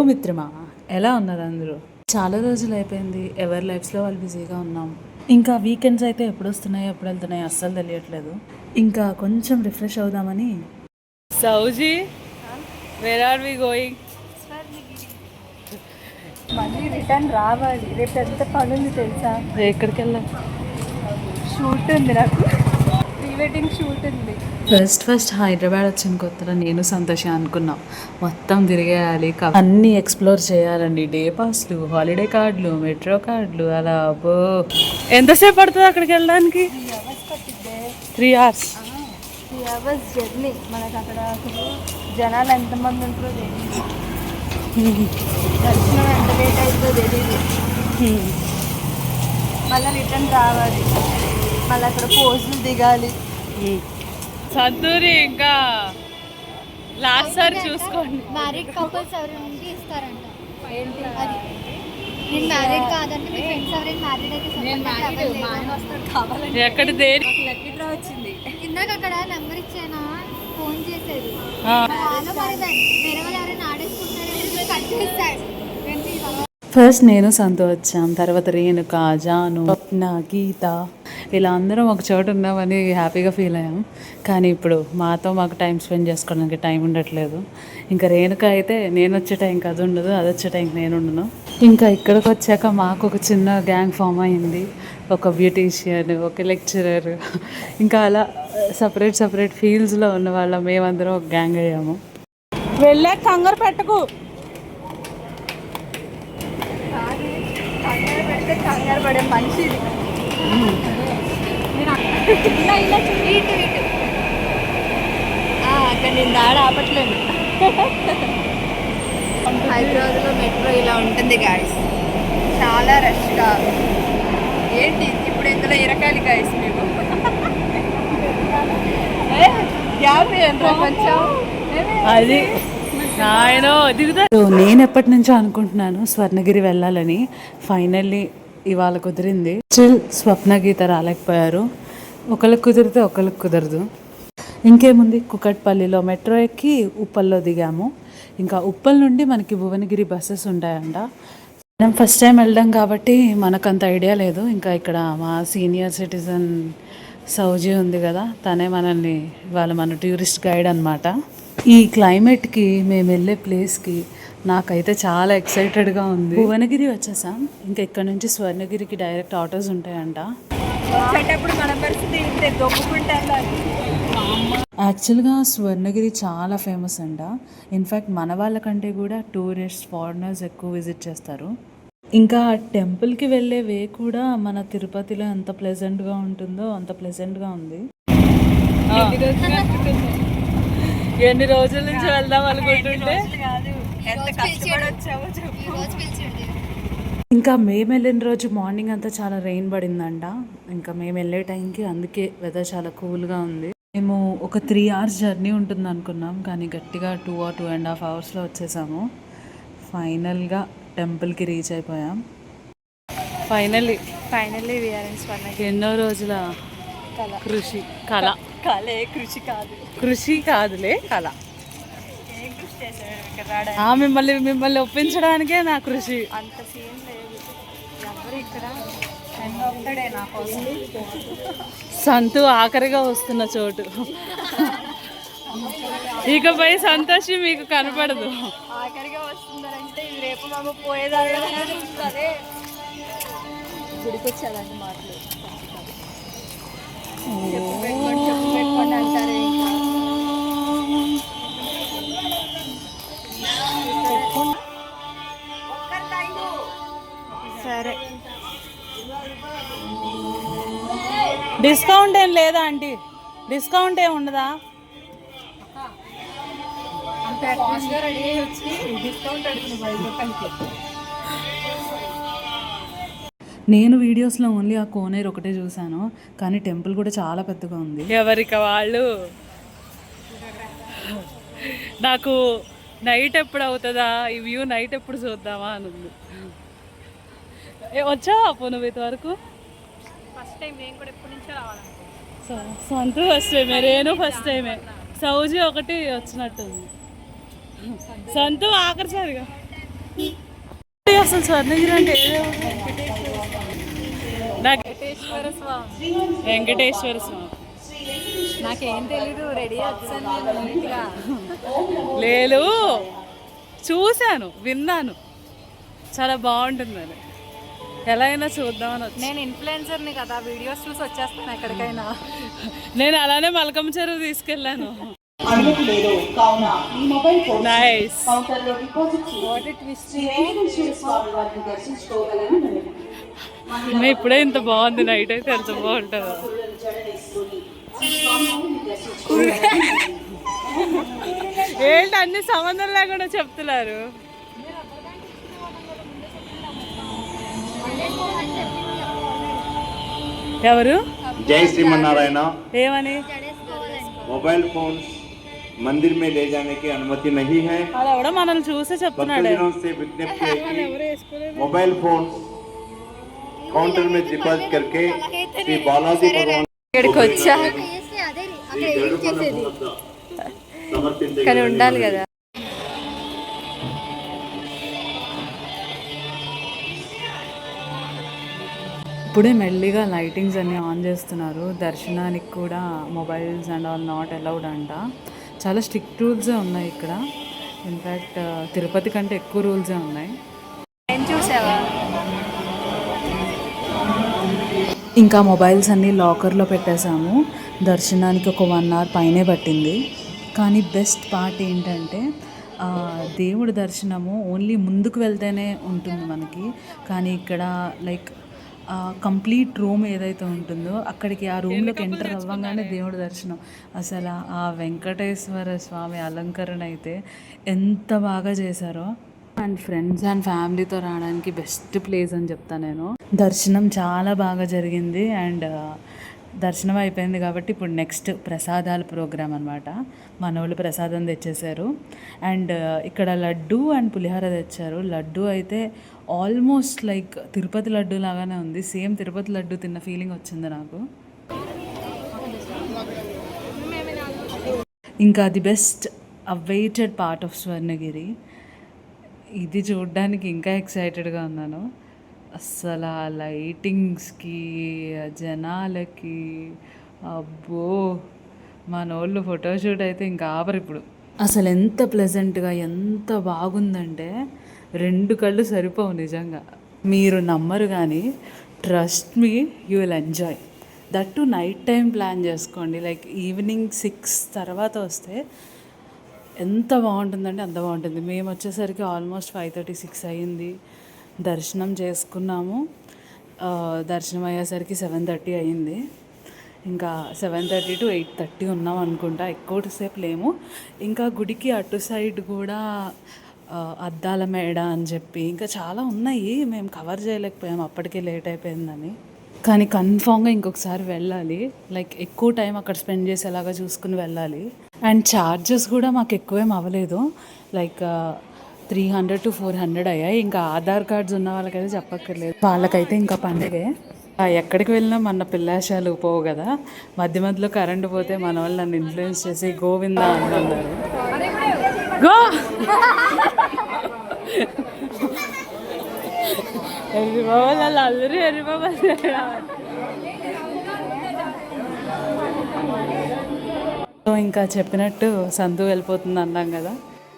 మిత్రమా, ఎలా ఉన్నారు అందరూ? చాలా రోజులు అయిపోయింది, ఎవరి లైఫ్స్లో వాళ్ళు బిజీగా ఉన్నాం. ఇంకా వీకెండ్స్ అయితే ఎప్పుడు వస్తున్నాయో ఎప్పుడు వెళ్తున్నాయో అస్సలు తెలియట్లేదు. ఇంకా కొంచెం రిఫ్రెష్ అవుదామని. సౌజీ, వేర్ ఆర్ వి గోయింగ్? మళ్ళీ రిటర్న్ రావాలి. రేపు ఎంత పని ఉంది తెలుసా? ఎక్కడికి వెళ్ళాం? షూట్ ఉంది, నాకు ప్రీ వెడ్డింగ్ షూట్ ఉంది. ఫస్ట్ హైదరాబాద్ వచ్చిన కొత్తలో నేను సంతోష అనుకున్నాం మొత్తం తిరిగేయాలి, అన్నీ ఎక్స్ప్లోర్ చేయాలండి. డే పాస్లు, హాలిడే కార్డులు, మెట్రో కార్డులు, అలా అబ్బో. ఎంతసేపు పడుతుంది అక్కడికి వెళ్ళడానికి? 3 hours పట్టిద్దే. 3 hours. 3 hours journey. మనకు అక్కడ అసలు జనాలు ఎంతమంది ఉంటారో తెలియదు, దర్శనం ఎంత లేట్ అవుతుందో తెలియదు. మళ్ళీ రిటర్న్ రావాలి, మళ్ళీ అక్కడ పోజులు దిగాలి. సంతూరి ఇంకా లాస్ట్ సారి చూసుకోండి. మ్యారీడ్ కపుల్స్ ఎవరైనా ఇస్తారంట. ఏంటి అది? నేను మ్యారీడ్ కాదంటే మీ ఫ్రెండ్స్ ఎవరైనా మ్యారీడ్ అయితే నేను మ్యారీడ్, మా ఆయన వస్తాడు కావాలంటే. ఎక్కడ దేని లక్కీ డ్రా వచ్చింది. ఇందాక అక్కడ నెంబర్ ఇచ్చానా, ఫోన్ చేసేది. వాళ్ళు మరి వేరే వాళ్ళు ఎవరైనా ఆడేసుకుంటారు, కట్ చేస్తాడు. ఫస్ట్ నేను సంతో వచ్చాం, తర్వాత రేణుక, జాను, స్వప్న, గీత, ఇలా అందరం ఒక చోట ఉన్నామని హ్యాపీగా ఫీల్ అయ్యాం. కానీ ఇప్పుడు మాకు టైం స్పెండ్ చేసుకోవడానికి టైం ఉండట్లేదు. ఇంకా రేణుక అయితే నేను వచ్చే టైంకి అది ఉండదు, అది వచ్చే టైంకి నేను ఉండను. ఇంకా ఇక్కడికి వచ్చాక మాకు ఒక చిన్న గ్యాంగ్ ఫామ్ అయింది. ఒక బ్యూటీషియన్, ఒక లెక్చరర్, ఇంకా అలా సపరేట్ ఫీల్డ్స్లో ఉన్న వాళ్ళం మేమందరం ఒక గ్యాంగ్ అయ్యాము. వెళ్ళే కంగారు పెట్టకు. కంగారు పెడితే కంగారు పడే మనిషి. అక్కడ నేను దాడ ఆపట్లేదు. హైదరాబాద్లో మెట్రో ఇలా ఉంటుంది గాయస్, చాలా రష్గా. ఏంటి ఇప్పుడు ఇందులో ఇరకాలి గాయస్ మేము. కొంచెం అది నేను ఎప్పటి నుంచో అనుకుంటున్నాను స్వర్ణగిరి వెళ్ళాలని. ఫైనల్లీ ఇవాళ కుదిరింది. స్టిల్ స్వప్న, గీత రాలేకపోయారు. ఒకళ్ళకి కుదిరితే ఒకళ్ళకి కుదరదు. ఇంకేముంది, కుకట్పల్లిలో మెట్రో ఎక్కి ఉప్పల్లో దిగాము. ఇంకా ఉప్పల్ నుండి మనకి భువనగిరి బస్సెస్ ఉంటాయంట. మనం ఫస్ట్ టైం వెళ్ళడం కాబట్టి మనకంత ఐడియా లేదు. ఇంకా ఇక్కడ మా సీనియర్ సిటిజన్ సౌజీ ఉంది కదా, తనే మనల్ని మన టూరిస్ట్ గైడ్ అనమాట. ఈ క్లైమేట్కి మేము వెళ్ళే ప్లేస్కి నాకైతే చాలా ఎక్సైటెడ్గా ఉంది. భువనగిరి వచ్చేసాం. ఇంకా ఇక్కడ నుంచి స్వర్ణగిరికి డైరెక్ట్ ఆటోస్ ఉంటాయంట. యాక్చువల్గా స్వర్ణగిరి చాలా ఫేమస్ అంట. ఇన్ఫ్యాక్ట్ మన వాళ్ళకంటే కూడా టూరిస్ట్, ఫారినర్స్ ఎక్కువ విజిట్ చేస్తారు. ఇంకా టెంపుల్కి వెళ్ళే వే కూడా మన తిరుపతిలో ఎంత ప్లెజెంట్గా ఉంటుందో అంత ప్లెజెంట్గా ఉంది. ఎన్ని రోజుల నుంచి వెళ్దాం అనుకుంటుంటే ఇంకా మేము వెళ్ళిన రోజు మార్నింగ్ అంతా చాలా రెయిన్ పడిందంట. ఇంకా మేము వెళ్ళే టైంకి అందుకే వెదర్ చాలా కూల్గా ఉంది. మేము ఒక 3 hours జర్నీ ఉంటుంది అనుకున్నాం, కానీ గట్టిగా 2 or 2.5 hours వచ్చేసాము. ఫైనల్గా టెంపుల్కి రీచ్ అయిపోయాం. ఫైనల్లీ ఎన్నో రోజుల కృషి కళ. కృషి కాదులే, కళ. మిమ్మల్ని ఒప్పించడానికే నా కృషి. అంత సీన్ లేదు. ఎవరు ఇక్కడ ఒక్కడే నా కోసం. సంతు ఆఖరిగా వస్తున్న చోటు. ఇకపై సంతోషి మీకు కనపడదు. ఆఖరిగా వస్తుందంటే ఇది రేపు మాకు పోయేదాకా అదే గుడికి వచ్చారండి మాటలు. చెప్పు పెట్టుకోండి అంటారు. సరే, డిస్కౌంట్ ఏం లేదా ఆంటీ? డిస్కౌంట్ ఏం ఉండదా? రెడీ అయ్యి వచ్చి డిస్కౌంట్ అడుగుతుంది 5 రూపాయలకి. నేను వీడియోస్లో ఓన్లీ ఆ కోనేరు ఒకటే చూశాను, కానీ టెంపుల్ కూడా చాలా పెద్దగా ఉంది. ఎవరికి వాళ్ళు. నాకు నైట్ ఎప్పుడు అవుతుందా ఈ వ్యూ, నైట్ ఎప్పుడు చూద్దామా అని ఉంది. వచ్చావా నువ్వు ఇంతవరకు? First time. నేను కూడా ఎప్పటి నుంచో రావాలనుకుంటున్నాను. సంతూ ఫస్ట్ టైమే, రేణు ఫస్ట్ టైమే, సౌజీ ఒకటి వచ్చినట్టుంది. సంతు ఆఖరిసారిగా అసలు స్వర్ణగిరి అంటే నాకు వెంకటేశ్వర స్వామి నాకేం తెలీదు, రెడీ వచ్చాను నేను నీట్గా. లేదు, చూశాను, విన్నాను, చాలా బాగుంటుందని. ఎలా అయినా చూద్దామని వచ్చి. నేను ఇన్ఫ్లుయెన్సర్ని కదా, వీడియోస్ చూసి వచ్చేస్తాను ఎక్కడికైనా. నేను అలానే మలకమ్మ చెరువు తీసుకెళ్ళాను. అనుమతిలేదు కావున ఈ మొబైల్ ఫోన్ నైస్. కౌంటర్లో డిపాజిట్ చేసి శ్రీ వెంకటేశ్వర స్వామి వారిని దర్శించుకోగలరని మేము ఇప్పుడే ఇంత బాగుంది, నైట్ అయితే ఎంత బాగుంటుందో. ఏంటి అన్ని సంబంధం లేకుండా చెప్తున్నారు. ఎవరు? जय श्रीमन्नारायण। ఏమని? मोबाइल फोन मंदिर में ले जाने की अनुमति नहीं है। అలా కూడా మనల్ని చూసే చెప్తున్నాడు. भक्तजनों से विज्ञप्ति है कि मोबाइल फोन काउंटर में डिपॉजिट करके श्री बालाजी भगवान ఇక్కడికి వచ్చా అదే అక్కడ ఎడిట్ చేసేది. समर्पित కానీ ఉండాలి కదా. ఇప్పుడే మెల్లిగా లైటింగ్స్ అన్నీ ఆన్ చేస్తున్నారు. దర్శనానికి కూడా mobiles and all not allowed అంట. చాలా స్ట్రిక్ట్ రూల్సే ఉన్నాయి ఇక్కడ. ఇన్ఫ్యాక్ట్ తిరుపతి కంటే ఎక్కువ రూల్సే ఉన్నాయి. ఏం చూసావా? ఇంకా మొబైల్స్ అన్నీ లాకర్లో పెట్టేశాము. దర్శనానికి ఒక 1 hour పైనే పట్టింది. కానీ బెస్ట్ పార్ట్ ఏంటంటే దేవుడి దర్శనము ఓన్లీ ముందుకు వెళ్తేనే ఉంటుంది మనకి. కానీ ఇక్కడ లైక్ కంప్లీట్ రూమ్ ఏదైతే ఉంటుందో అక్కడికి, ఆ రూమ్లోకి ఎంటర్ అవ్వగానే దేవుడి దర్శనం. అసలు ఆ వెంకటేశ్వర స్వామి అలంకరణ అయితే ఎంత బాగా చేశారో. అండ్ ఫ్రెండ్స్ అండ్ ఫ్యామిలీతో రావడానికి బెస్ట్ ప్లేస్ అని చెప్తాను నేను. దర్శనం చాలా బాగా జరిగింది. అండ్ దర్శనం అయిపోయింది కాబట్టి ఇప్పుడు నెక్స్ట్ ప్రసాదాల ప్రోగ్రామ్ అనమాట. మన వాళ్ళు ప్రసాదం తెచ్చేసారు. అండ్ ఇక్కడ లడ్డు అండ్ పులిహోర తెచ్చారు. లడ్డు అయితే ఆల్మోస్ట్ లైక్ తిరుపతి లడ్డు లాగానే ఉంది. సేమ్ తిరుపతి లడ్డు తిన్న ఫీలింగ్ వచ్చింది నాకు. ఇంకా the best awaited part of Swarnagiri, ఇది చూడడానికి ఇంకా ఎక్సైటెడ్గా ఉన్నాను. అస్సలు ఆ లైటింగ్స్కి, జనాలకి, అబ్బో మనోళ్ళు ఫోటోషూట్ అయితే ఇంకా ఆపరు ఇప్పుడు. అసలు ఎంత ప్లెజెంట్గా, ఎంత బాగుందంటే 2 కళ్ళు సరిపోవు నిజంగా. మీరు నమ్మరు కానీ trust me, you will enjoy. That to night time plan చేసుకోండి. లైక్ ఈవినింగ్ 6 తర్వాత వస్తే ఎంత బాగుంటుందంటే అంత బాగుంటుంది. మేము వచ్చేసరికి ఆల్మోస్ట్ 5:36 అయ్యింది. దర్శనం చేసుకున్నాము. దర్శనం అయ్యేసరికి 7:30 అయ్యింది. ఇంకా 7:30 to 8:30 ఉన్నాం అనుకుంటా. ఎక్కువసేపు లేము. ఇంకా గుడికి అటు సైడ్ కూడా అద్దాల మేడ అని చెప్పి ఇంకా చాలా ఉన్నాయి. మేము కవర్ చేయలేకపోయాము, అప్పటికే లేట్ అయిపోయిందని. కానీ కన్ఫామ్గా ఇంకొకసారి వెళ్ళాలి. లైక్ ఎక్కువ టైం అక్కడ స్పెండ్ చేసేలాగా చూసుకుని వెళ్ళాలి. అండ్ ఛార్జెస్ కూడా మాకు ఎక్కువేం అవ్వలేదు. లైక్ 300 to 400 అయ్యాయి. ఇంకా ఆధార్ కార్డ్స్ ఉన్న వాళ్ళకైతే చెప్పక్కర్లేదు, వాళ్ళకైతే ఇంకా పండుగే. ఎక్కడికి వెళ్ళినా మన పిల్లాశాలు పోవు కదా. మధ్య మధ్యలో కరెంటు పోతే మన వాళ్ళు నన్ను ఇన్ఫ్లుయెన్స్ చేసి గోవిందా అంటున్నారు. గో ఎర్రి బాబా, వాళ్ళు అల్లరి ఎర్రి బాబా. సో ఇంకా చెప్పినట్టు సంతు వెళ్ళిపోతుంది అన్నాం కదా.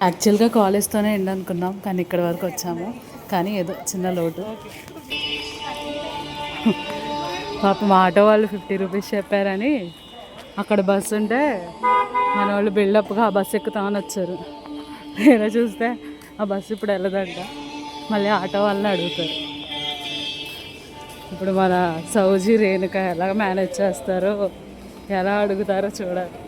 యాక్చువల్గా కాలేజ్తోనే ఎండ్ అనుకున్నాం, కానీ ఇక్కడి వరకు వచ్చాము. కానీ ఏదో చిన్న లోటు. పాపం ఆటో వాళ్ళు 50 రూపీస్ చెప్పారని అక్కడ బస్సు ఉంటే మన వాళ్ళు బిల్డప్గా ఆ బస్సు ఎక్కుతామని వచ్చారు. ఏదో చూస్తే ఆ బస్సు ఇప్పుడు వెళ్ళదంట. మళ్ళీ ఆటో వాళ్ళని అడుగుతారు. ఇప్పుడు మన సౌజీ రేణుక ఎలా మేనేజ్ చేస్తారో, ఎలా అడుగుతారో చూడాలి.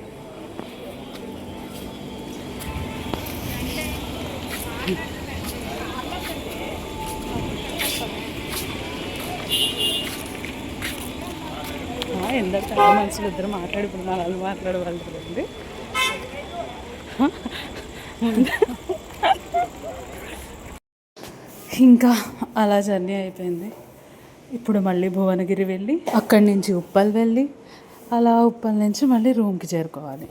ఎందరు చాలా మనుషులు ఇద్దరు మాట్లాడుకున్నారు. వాళ్ళు మాట్లాడవాళ్ళండి. ఇంకా అలా జర్నీ అయిపోయింది. ఇప్పుడు మళ్ళీ భువనగిరి వెళ్ళి అక్కడి నుంచి ఉప్పల్ వెళ్ళి అలా ఉప్పల్ నుంచి మళ్ళీ రూమ్కి చేరుకోవాలి.